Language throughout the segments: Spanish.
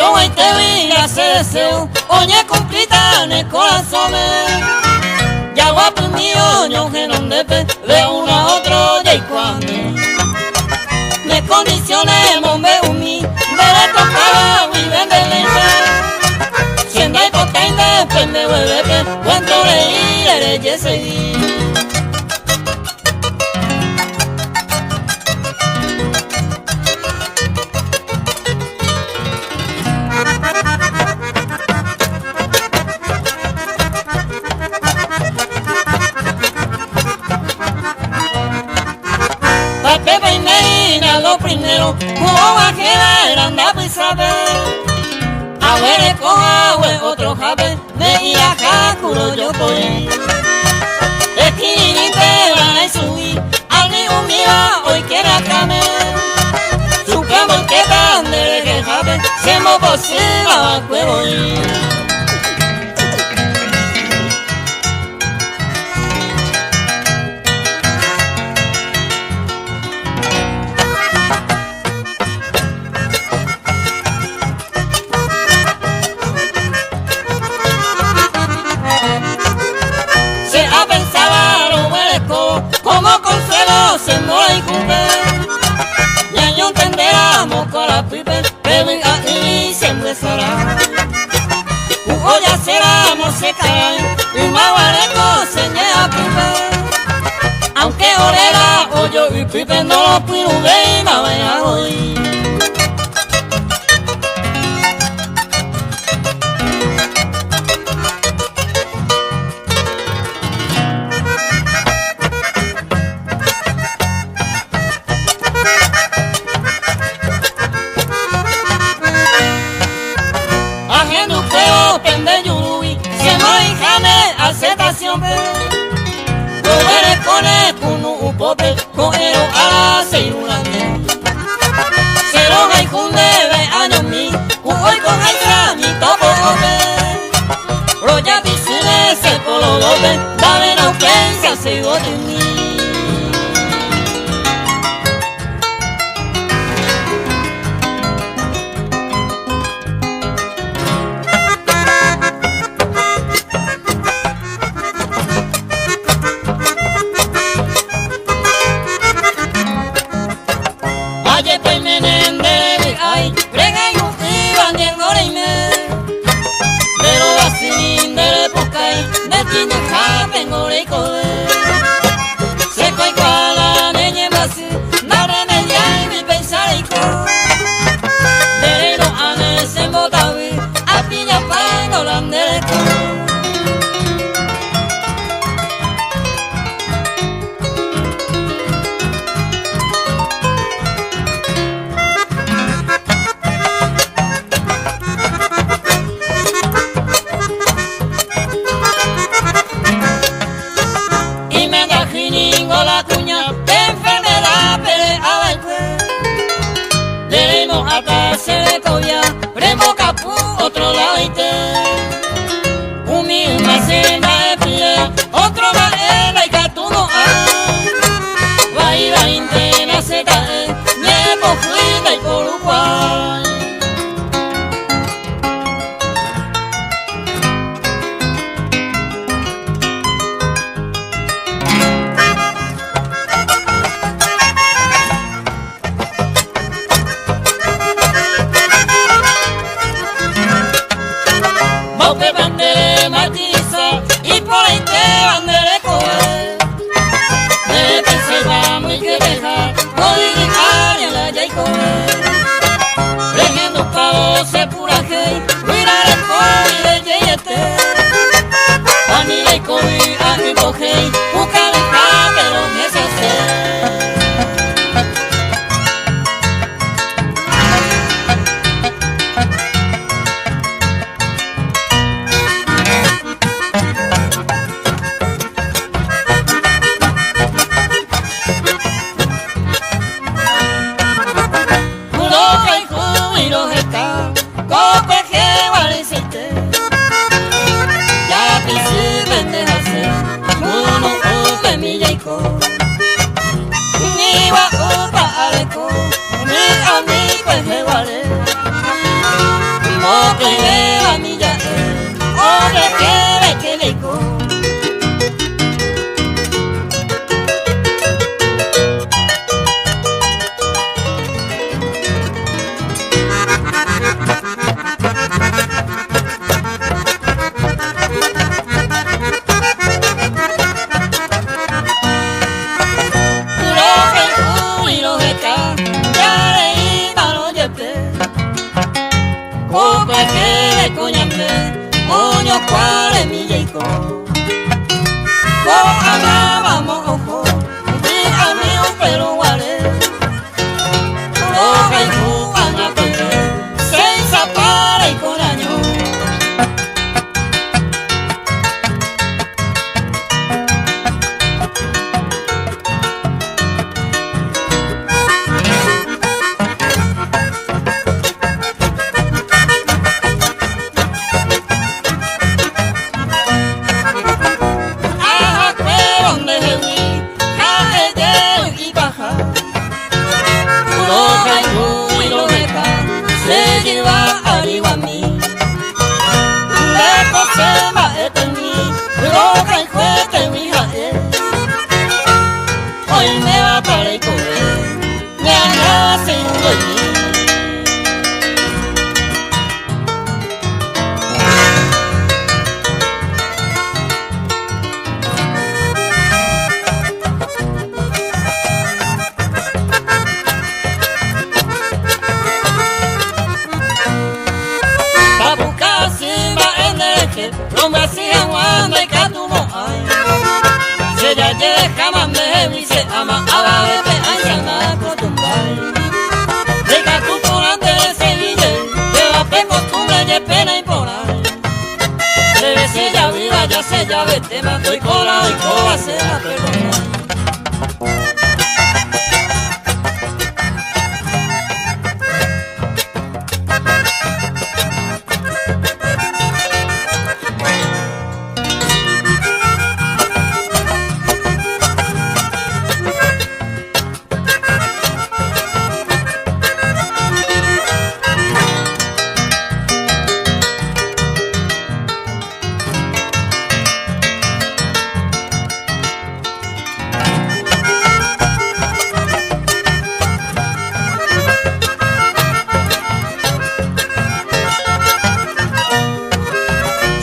Yo hoy te vi hacer deseo, oye cumplita en el corazón. Ya guapo mío, yo que no de uno a otro, ya y cuando me condiciones, mombe umi, veré tocar y vende lenta. Siendo hay potente, pues me vuelve, cuento leí, eres y seguí. Lo primero, como bajera era andar pues saber. Abuele con agua, otro jabe, de Iajá, juro yo voy. Esquinite van a subir, al niño mío hoy quiere acabar. Su cama que tan de que jabe, se me posible a huevo. Como consuelo se mola y cumple. Ya yo entenderamos con la pipe, pero ahí se empezará. Ya será, se cae, y más guareco se niega pipe. Aunque orera, hoyo y pipe no lo puedo ver, me vaya hoy. Aceptación, yo veré con un pope, con el a ser un año. Se lo hay con debe años mí, hoy con el mi topo ope. Roya piscine se polo doble, dame la ausencia, se go de mí. poco es que le coñaste, coño cuál mi yeco. Vamos ojo, diga mío pero guaré. Roja y cubana pequé, seis zapara y con año. Hoy me va para el comer, me hace un dormir. Pa' buscar si va en el eje, no me hacían guanda y catumo ay. Se ya llega más me dice ama a la vete a enganar con tu baile. Llega tu volante de Sevilla, de la pe costumbre y pena y por ahí. Se ve si ya viva, ya se ya vete, me estoy cola y cola se la perdona.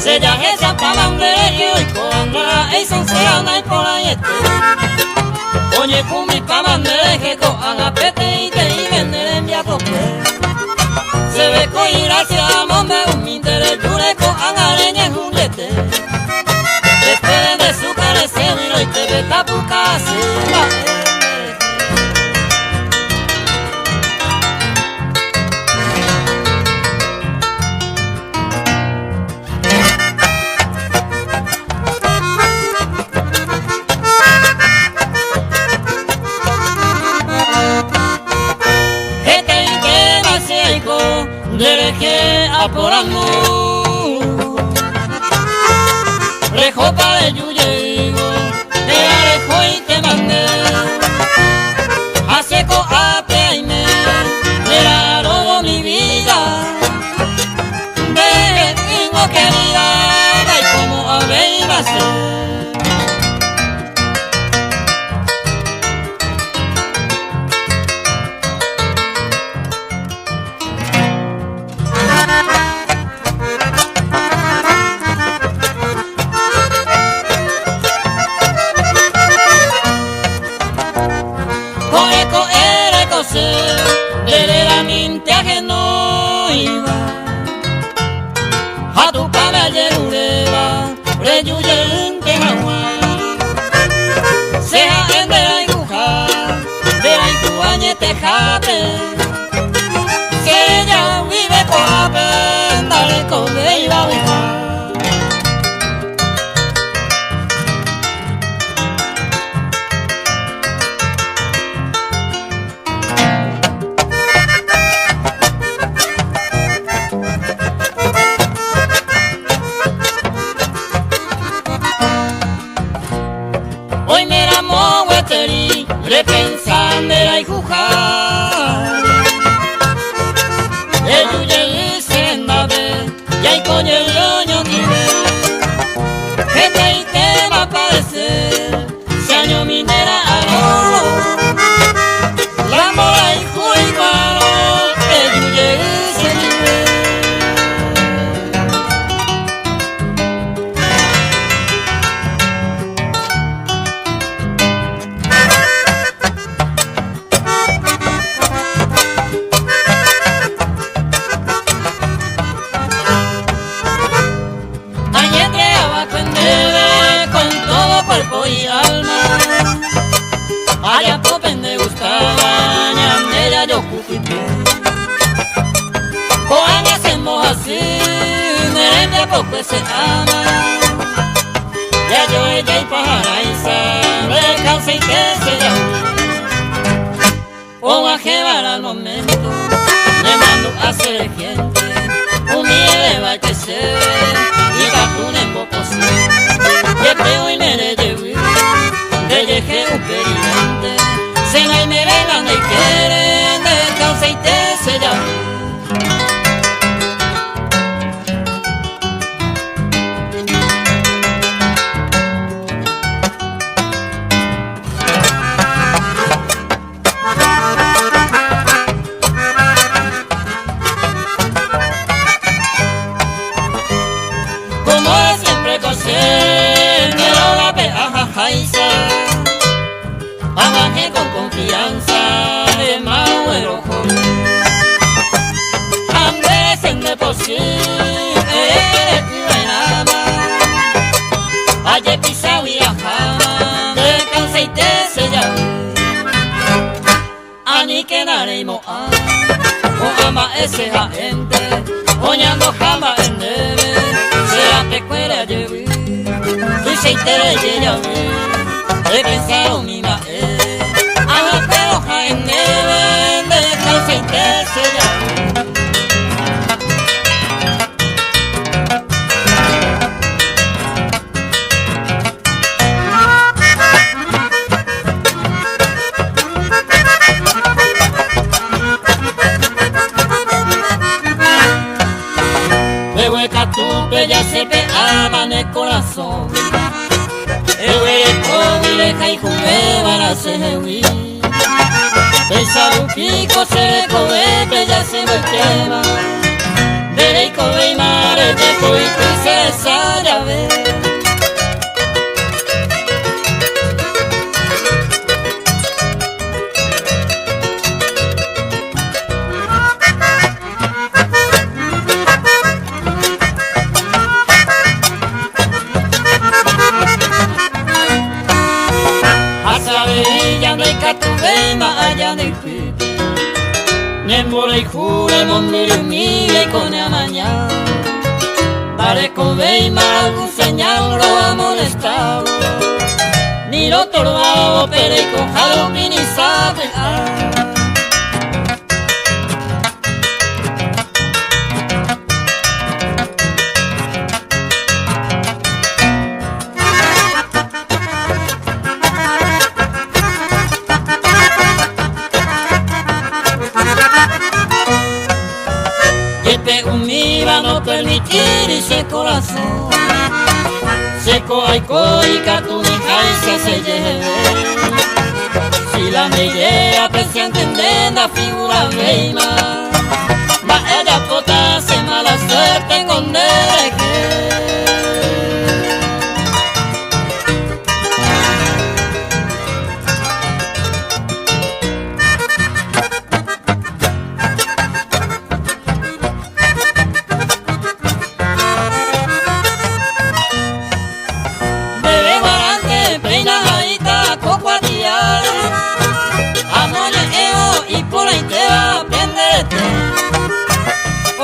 Se ya esa palandería y con la son serana y por ahí este. Oye, con mi palandería con la pete y te y vender en via copé. Se ve con gracia monde un interés jure con agareña en Juliette. Después de su carecer y te ve tapu casi la dereje a por amor rejopa de yuyego te alejo y te mandé a seco a peine era todo mi vida de tengo querida y como habéis va a ser. Verdaderamente ajeno iba a tu pana yerureba reyuyente agua sea en de la iguja de la iguañe tejate que ella vive por la penda le come y va a vivar. Hoy me ramo hueteri, repensando la hijuja. El yuye senda ve, y hay coño el loño tiene. Este y te va a parecer, si año minera aro. La mola y juiguaro, el yuye se vive. se ama. Ya yo ella y pajaraisa, de causa y que se llama. O a llevar al momento, me mando a hacer gente, un día va a crecer, y tatún en bocosí. Que peo y me le llevé, de llegué un perimente, se no hay me vengan y quieren, de causa y te se llama. Amajé con confianza de Mauero joven. Andrés en de posible eres buenama. Ayer pisao y ajama de cansa y te sellao. Ani quedaremos o ama ese gente. Oñando jama en debe, será pecuera lleve. Y se itere y ella ve, he pensado mi mae. Ama pero jaen debe, de causa y te sellao. Ya se te ama en el corazón. Ewe kovileja y juve para sewi. Pensar un pico se le cobe, ya se me quema. Dere y cobe y mare, te coy y se sale a ver. Allá del pipe, Nembora y jure, mondere mire con la mañana. Dare cobe y mal algún señal lo ha molestado. Ni lo torbao, pero y cojado ni sabe. No permitir ese corazón seco hay coica tu ni jaisa se lleve. Si la mellera presente en la figura veima va ella pota se mala suerte con dereje.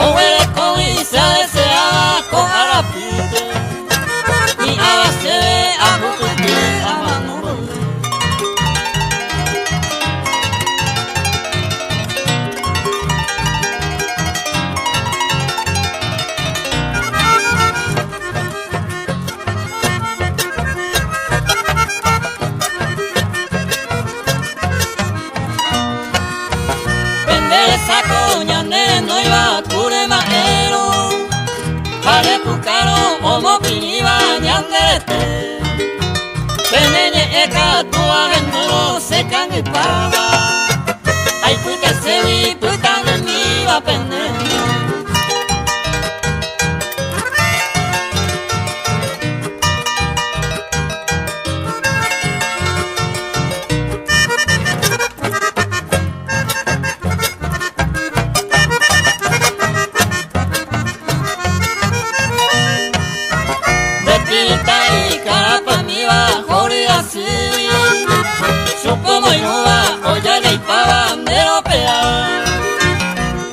O huele con y se desea con arapite y a base a bucuti a manuro. Vender esa coña no iba a cure maero. Pare pucaro homo piniba ñandete. Peneñe eka tua genduro se cangue pava. Ay puta se vi puta de mi va pende. Supo muy nueva, oye de pava bandero pea.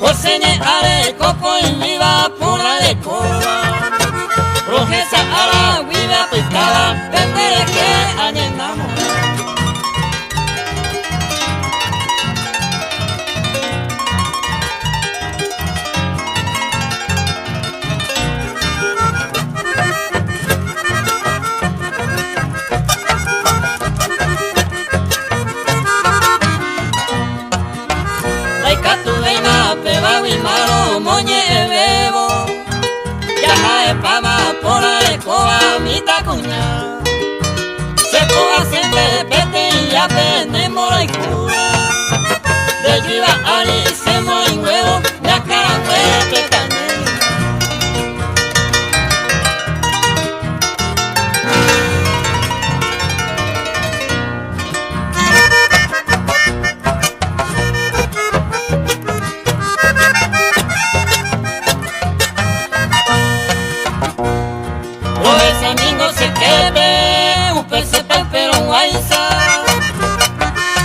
Joseñe are copo y viva pura de coba. vive aplicada, tendré que añenamos. Malo moñe bebo, ya es pama por la escoba mi tacuña. Se puede hacer de pete y ya tenemos la cura. De yuiva ali se moin huevo, ya caracuete también.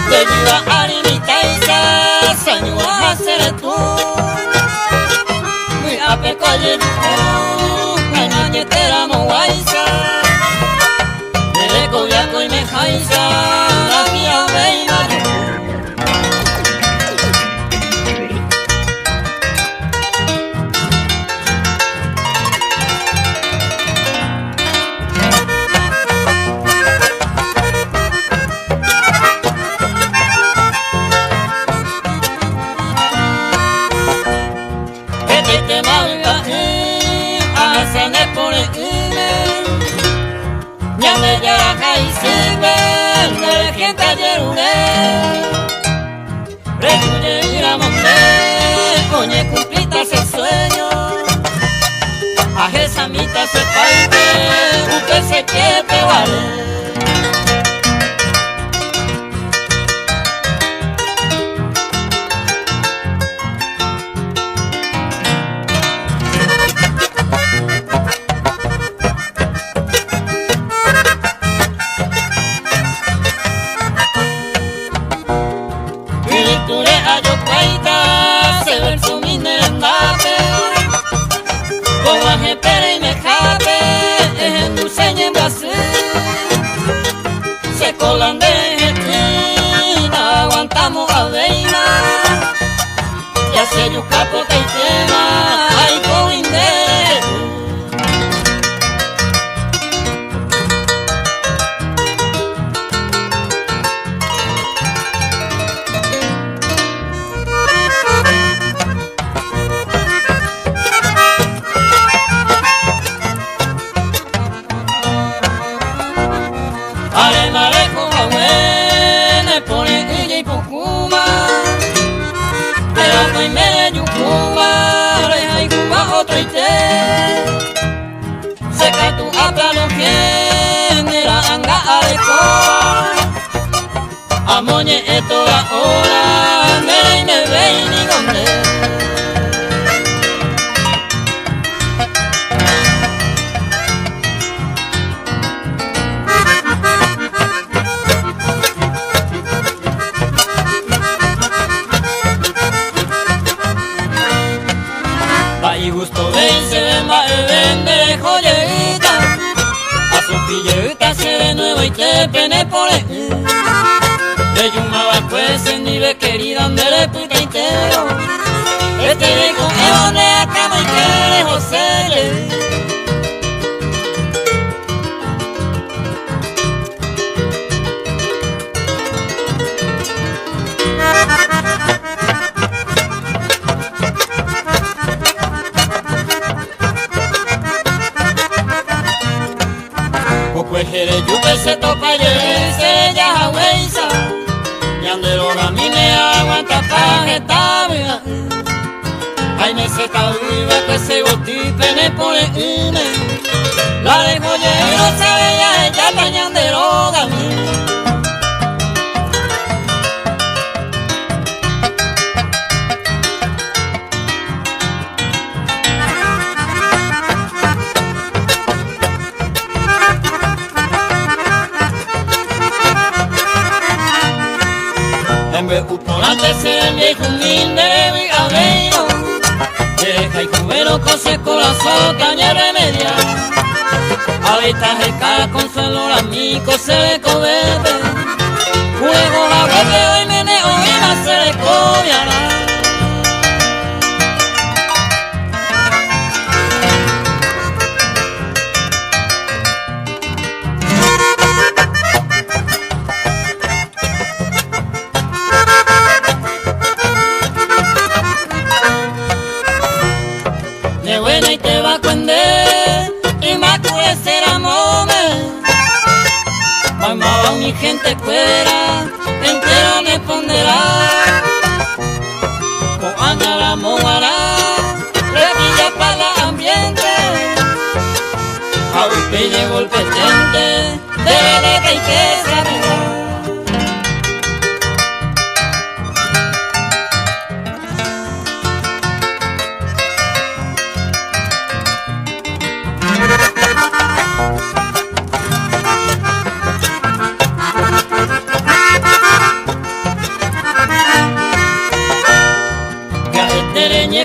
De viva arimitaisa, saño a hacer tú. Muy a pecoye tú, cañañetera moaisa. De cobiaco y me jaisa, la tía veina. Oye, cumplitas el sueño, a esa mitad se parte, usted se que te vale. Pere y me escape, es en dulceña en Brasil. Se colan de Argentina, aguantamos aveina. Ya se yuca poca y tema, hay con indere. Seca tu aplano quien era anga areco. Amoñe esto ahora, me ve ni gonde. Y gusto de se ve más vende joyita, a su pillita se de nuevo y te pene por él. De Yumaba pues en nive querida donde le puta entero. Este de con donde acá y que de José. Pues jere yupe se topa y se ya hueisa. Yandero a mí me aguanta pa' jeta viva. Ay me se ta viva que se goti pene por el ine. La de joyero sabe ya ella pa' yandero a mí. Uponante se me humilde mi aveiro, deja y cubero cose corazón caña remedia. ahorita el cara consuelo la mico se le cobebe. Juego la bebe hoy meneo y más se le cobiará. De buena y te va a cuender y más será mome. Mamá mi gente fuera entera me pondrá. Con Ana la mojará, requilla para el ambiente. A golpe de golpe tente, de y que sabrá.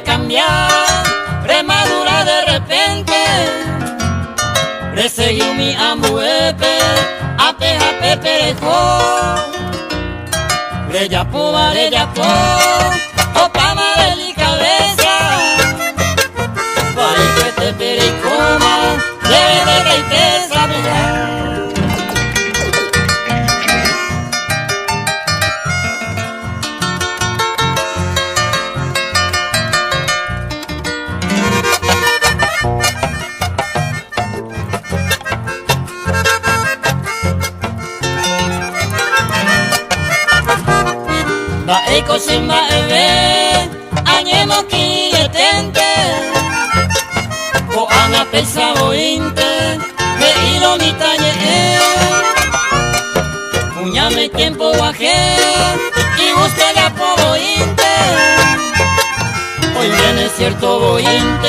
Cambiar, remadura de repente, reseguió mi ambuepe, ape jape perejó, reyapo, opama de mi cabeza, para que te pere y coma, de y te sabrá. Ba eko simba ebe, añemo kietente, ko anga pesa bointe, me ilo mi talle, uñame tiempo guaje, y busca ya po bointe, hoy viene cierto bointe.